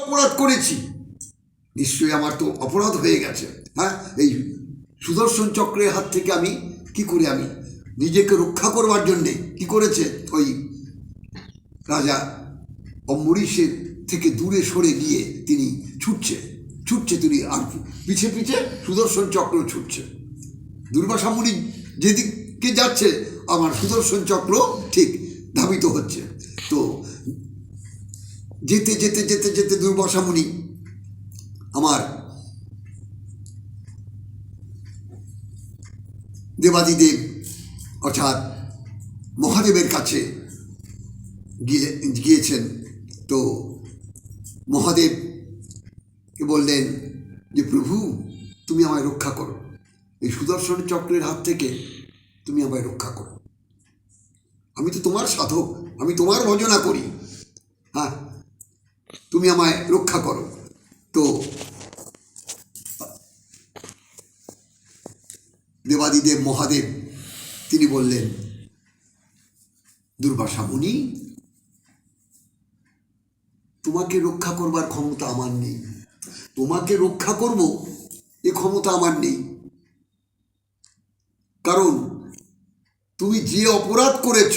অপরাধ করেছি, নিশ্চয়ই আমার তো অপরাধ হয়ে গেছে। হ্যাঁ, এই সুদর্শন চক্রের হাত থেকে আমি কি করে আমি নিজেকে রক্ষা করবার জন্যে কি করেছে, ওই রাজা অম্বরীশের থেকে দূরে সরে গিয়ে তিনি ছুটছে তিনি, আর পিছে পিছে সুদর্শন চক্র ছুটছে। দুর্বাসা মুনি যেদিকে যাচ্ছে আমার সুদর্শন চক্র ঠিক ধাবিত হচ্ছে। তো যেতে যেতে যেতে যেতে দুর্বাসা মুনি আমার দেবাদিদেব অর্থাৎ মহাদেবের কাছে গিয়েছেন। তো মহাদেবকে বললেন যে প্রভু, তুমি আমায় রক্ষা করো, এই সুদর্শন চক্রের হাত থেকে তুমি আমায় রক্ষা করো, আমি তো তোমার সাধক, আমি তোমার ভজনা করি, হ্যাঁ, তুমি আমায় রক্ষা করো। তো দেবাদিদেব মহাদেব তিনি বললেন, দুর্বাসা মুনি, তোমাকে রক্ষা করবার ক্ষমতা আমার নেই, তোমাকে রক্ষা করব এ ক্ষমতা আমার নেই, কারণ তুমি যে অপরাধ করেছ,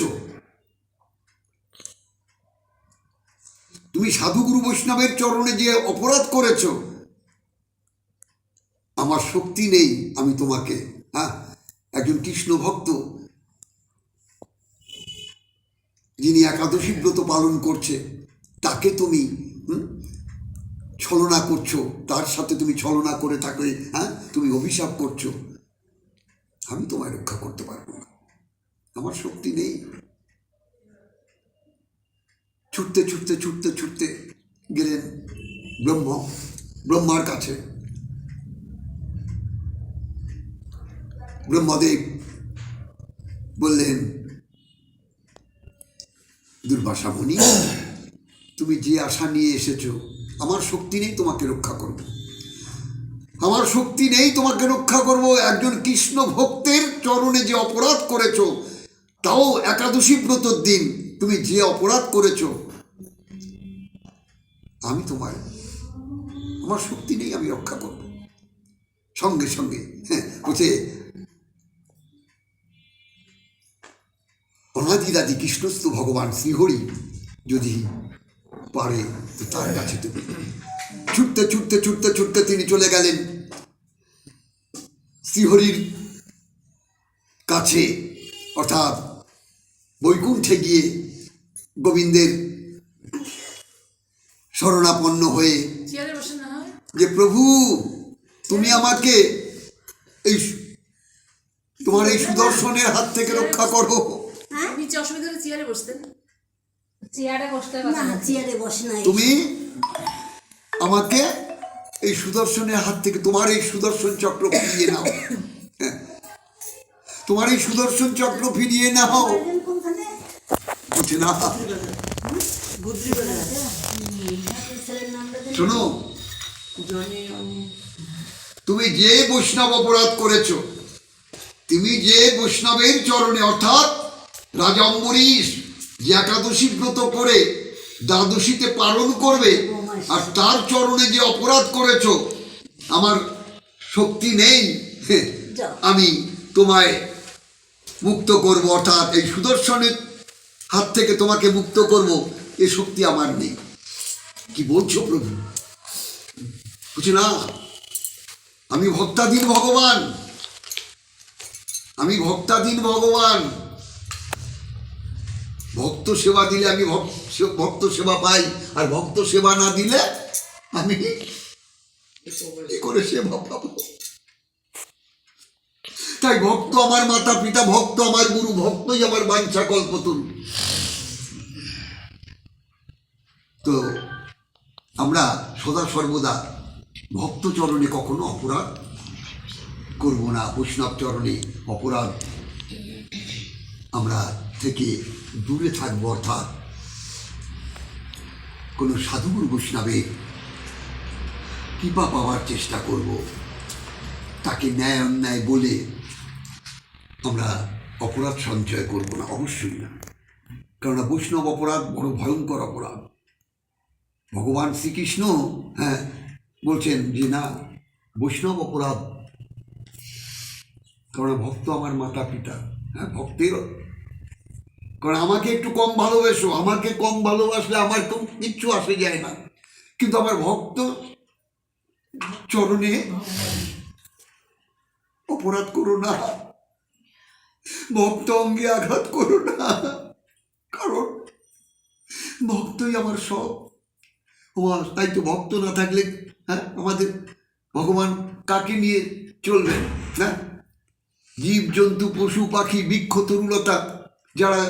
তুমি সাধুগুরু বৈষ্ণবের চরণে যে অপরাধ করেছ, আমার শক্তি নেই আমি তোমাকে, হ্যাঁ, একজন কৃষ্ণ ভক্ত যিনি একাদশী ব্রত পালন করছে তাকে তুমি ছলনা করছো, তার সাথে তুমি ছলনা করে থাকলে, হ্যাঁ, তুমি অভিশাপ করছো, আমি তোমায় রক্ষা করতে পারবো না, আমার শক্তি নেই। ছুটতে ছুটতে ছুটতে ছুটতে গেলেন ব্রহ্মার কাছে। ব্রহ্মদেব বললেন, দুর্বাসা মুনি, তুমি যে আশা নিয়ে এসেছো, আমার শক্তি নেই তোমাকে রক্ষা করব, আমার শক্তি নেই তোমাকে রক্ষা করব। একজন কৃষ্ণ ভক্তের চরণে যে অপরাধ করেছো, তাও একাদশী ব্রতর দিন তুমি যে অপরাধ করেছো, আমি আমার শক্তি নেই আমি রক্ষা করব। সঙ্গে সঙ্গে বলছে, অনাদিরাদি কৃষ্ণস্থ ভগবান শ্রীহরি যদি পারে তো তার কাছে তুমি। ছুটতে ছুটতে ছুটতে ছুটতে তিনি চলে গেলেন শ্রীহরির কাছে, অর্থাৎ বৈকুণ্ঠে গিয়ে গোবিন্দের শরণাপন্ন হয়ে যে প্রভু, তুমি আমাকে এই তোমার এই সুদর্শনের হাত থেকে রক্ষা করো। তুমি আমাকে এই সুদর্শনের হাত থেকে, তোমার এই সুদর্শন চক্র ফিরিয়ে নাও, তোমার এই সুদর্শন চক্র ফিরিয়ে নাও। না, শোনো, তুমি যে বৈষ্ণব অপরাধ করেছ, তুমি যে বৈষ্ণবের চরণে, অর্থাৎ রাজা অম্বরীশ যে একাদশী ব্রত করে দ্বাদশীতে পালন করবে, আর তার চরণে যে অপরাধ করেছ, আমার শক্তি নেই আমি তোমায় মুক্ত করব, অর্থাৎ এই সুদর্শনের হাত থেকে তোমাকে মুক্ত করব, এ শক্তি আমার নেই। কি বলছো প্রভু? বুঝি না, আমি ভক্তাধীন ভগবান, আমি ভক্তাধীন ভগবান, ভক্ত সেবা দিলে আমি ভক্ত সেবা পাই, আর ভক্ত সেবা না দিলে আমি কি করে সেবা পাবো? তাই ভক্ত আমার মাতা পিতা, ভক্ত আমার গুরু, ভক্তই আমার বাঞ্ছা কল্পতরু। তো আমরা সদা সর্বদা ভক্ত চরণে কখনো অপরাধ করব না, বৈষ্ণব চরণে অপরাধ আমরা থেকে দূরে থাকবো, অর্থাৎ কোনো সাধুগুরু বৈষ্ণবের কৃপা পাওয়ার চেষ্টা করব, তাকে ন্যায় অন্যায় বলে আমরা অপরাধ সঞ্চয় করব না, অবশ্যই না। কেননা বৈষ্ণব অপরাধ বড় ভয়ঙ্কর অপরাধ, ভগবান শ্রীকৃষ্ণ হ্যাঁ বলছেন যে না, বৈষ্ণব অপরাধ, কারণ ভক্ত আমার মাতা পিতা। হ্যাঁ, ভক্তের, কারণ আমাকে একটু কম ভালোবেসো, আমাকে কম ভালোবাসলে আমার তো কিচ্ছু আসে যায় না, কিন্তু আমার ভক্ত চরণে অপরাধ করো না, ভক্ত অঙ্গে আঘাত করো না, কারণ ভক্তই আমার সব। তাই তো ভক্ত না থাকলে হ্যাঁ আমাদের ভগবান কাকে নিয়ে চলবেন? না, জীব জন্তু পশু পাখি বৃক্ষ তরুলতা, যারা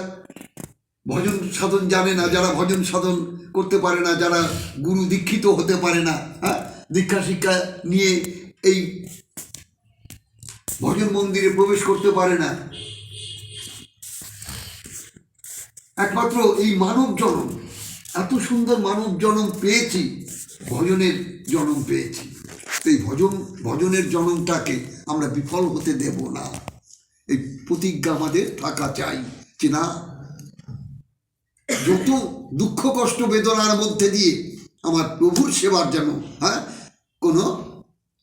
ভজন সাধন জানে না, যারা ভজন সাধন করতে পারে না, যারা গুরু দীক্ষিত হতে পারে না, হ্যাঁ দীক্ষা শিক্ষা নিয়ে এই ভজন মন্দিরে প্রবেশ করতে পারে না, একমাত্র এই মানব জনম, এত সুন্দর মানব জনম পেয়েছি, ভজনের জনম পেয়েছি। এই ভজনের জনমটাকে আমরা বিফল হতে দেব না। এই প্রতিজ্ঞা আমাদের থাকা চাই যে না, যত দুঃখ কষ্ট বেদনার মধ্যে দিয়ে আমার প্রভুর সেবার যেন হ্যাঁ কোনো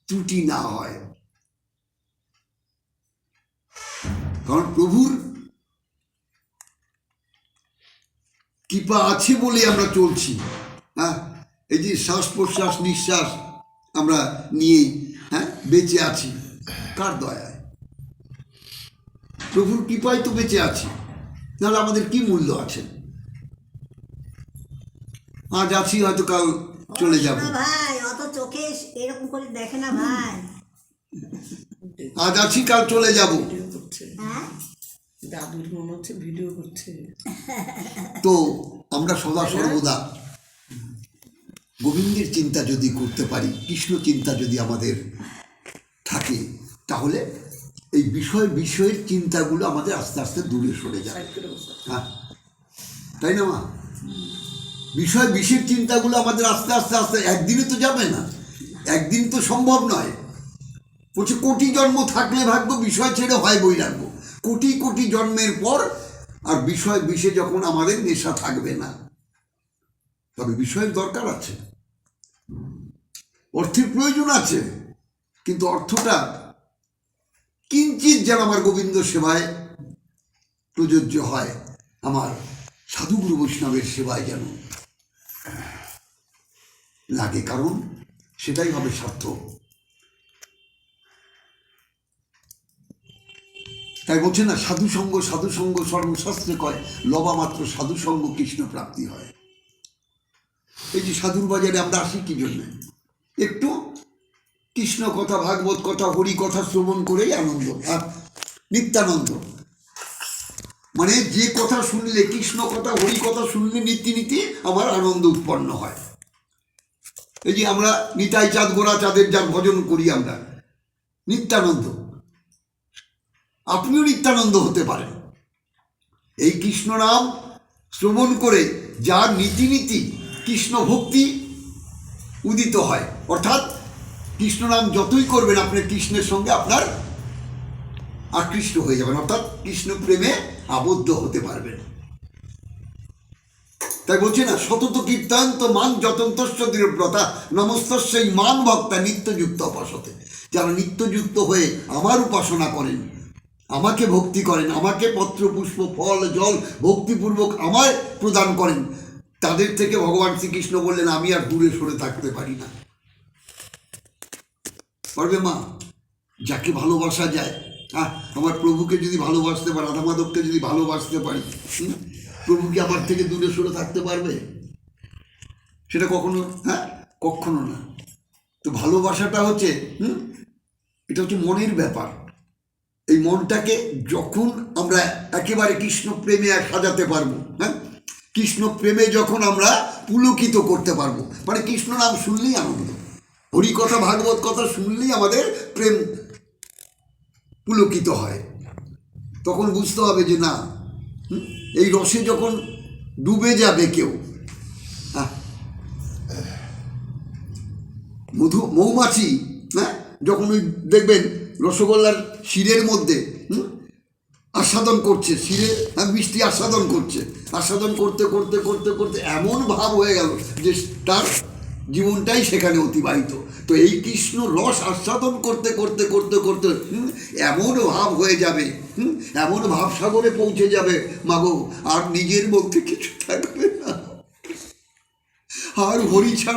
ত্রুটি না হয়, কারণ প্রভুর কৃপা আছে বলে আমরা চলছি। হ্যাঁ, এই যে শ্বাস প্রশ্বাস নিঃশ্বাস আমরা নিয়ে হ্যাঁ বেঁচে আছি, কার দয়ায়? প্রভুর কৃপায় তো বেঁচে আছি, নাহলে আমাদের কি মূল্য আছে? আজ আছি, হয়তো কাল চলে যাব। ভাই অত চোখে এরকম করে দেখে না ভাই, আজ আছি কাল চলে যাব। দাদুর মনে হচ্ছে ভিডিও করছে। তো আমরা সদা সর্বদা গোবিন্দের চিন্তা যদি করতে পারি, কৃষ্ণ চিন্তা যদি আমাদের থাকে, তাহলে এই বিষয়ের চিন্তাগুলো আমাদের আস্তে আস্তে দূরে সরে যাবে। হ্যাঁ, তাই না মা? বিষয়ের চিন্তাগুলো আমাদের আস্তে আস্তে আস্তে, একদিনে তো যাবে না, একদিন তো সম্ভব নয়। বলছে কোটি জন্ম থাকলে ভাগ্য, বিষয় ছেড়ে হয় বৈরাগ্য। কোটি কোটি জন্মের পর আর বিষে যখন আমাদের নেশা থাকবে না, তবে বিষয়ের দরকার আছে, অর্থের প্রয়োজন আছে, কিন্তু অর্থটা কিঞ্চিত যেন আমার গোবিন্দ সেবায় প্রযোজ্য হয়, আমার সাধুগুরু বৈষ্ণবের সেবায় যেন লাগে, কারণ সেটাই হবে সার্থক। তাই বলছে না, সাধুসঙ্গ সর্বশাস্ত্রে কয়, লবা মাত্র সাধুসঙ্গ কৃষ্ণ প্রাপ্তি হয়। এই যে সাধুর বাজারে আমরা আসি কি জন্য? একটু কৃষ্ণ কথা, ভাগবত কথা, হরি কথা শ্রবণ করেই আনন্দ, আর নিত্যানন্দ, মানে যে কথা শুনলে, কৃষ্ণ কথা হরি কথা শুনলে নীতি আমার আনন্দ উৎপন্ন হয়। এই যে আমরা নিতাই চাঁদ গোরা চাঁদের যার ভজন করি আমরা, নিত্যানন্দ, আপনিও নিত্যানন্দ হতে পারেন। এই কৃষ্ণ নাম শ্রবণ করে যার নীতি কৃষ্ণ ভক্তি উদিত হয়, অর্থাৎ কৃষ্ণ নাম যতই করবেন আপনি কৃষ্ণের সঙ্গে আপনার আকৃষ্ট হয়ে যাবেন, অর্থাৎ কৃষ্ণ প্রেমে আবদ্ধ হতে পারবেন। তাই বলছে না, সতত কীর্তন তো মান যতন্তস্য দৃঢ়ব্রতা নমস্তস্যই মান ভক্তা নিত্যযুক্ত উপাসতে। যারা নিত্যযুক্ত হয়ে আমার উপাসনা করেন, আমাকে ভক্তি করেন, আমাকে পত্র পুষ্প ফল জল ভক্তিপূর্বক আমায় প্রদান করেন, তাদের থেকে ভগবান শ্রীকৃষ্ণ বললেন আমি আর দূরে সরে থাকতে পারি না। পারবে মা? যাকে ভালোবাসা যায়, আমার প্রভুকে যদি ভালোবাসতে পারি, রাধা মাধবকে যদি ভালোবাসতে পারি, প্রভুকে আমার থেকে দূরে সরে থাকতে পারবে? সেটা কখনো, কখনো না। তো ভালোবাসাটা হচ্ছে এটা হচ্ছে মনের ব্যাপার। এই মনটাকে যখন আমরা একেবারে কৃষ্ণ প্রেমে সাজাতে পারবো, কৃষ্ণ প্রেমে যখন আমরা পুলকিত করতে পারবো, মানে কৃষ্ণ নাম শুনলেই আনন্দ, হরি কথা ভাগবত কথা শুনলেই আমাদের প্রেম পুলকিত হয়, তখন বুঝতে হবে যে না, এই রসে যখন ডুবে যাবে কেউ, মৌমাছি যখন ওই দেখবেন রসগোল্লার শিরের মধ্যে আস্বাদন করছে, শিরে মিষ্টি আস্বাদন করছে, আস্বাদন করতে করতে করতে করতে এমন ভাব হয়ে গেল যে তার জীবনটাই সেখানে অতিবাহিত। তো এই কৃষ্ণ রস আস্বাদন করতে করতে করতে করতে এমন ভাব হয়ে যাবে, এমন ভাবসাগরে পৌঁছে যাবে মাগো, আর নিজের মধ্যে কিছু থাকবে না, আর হরি ছাড়া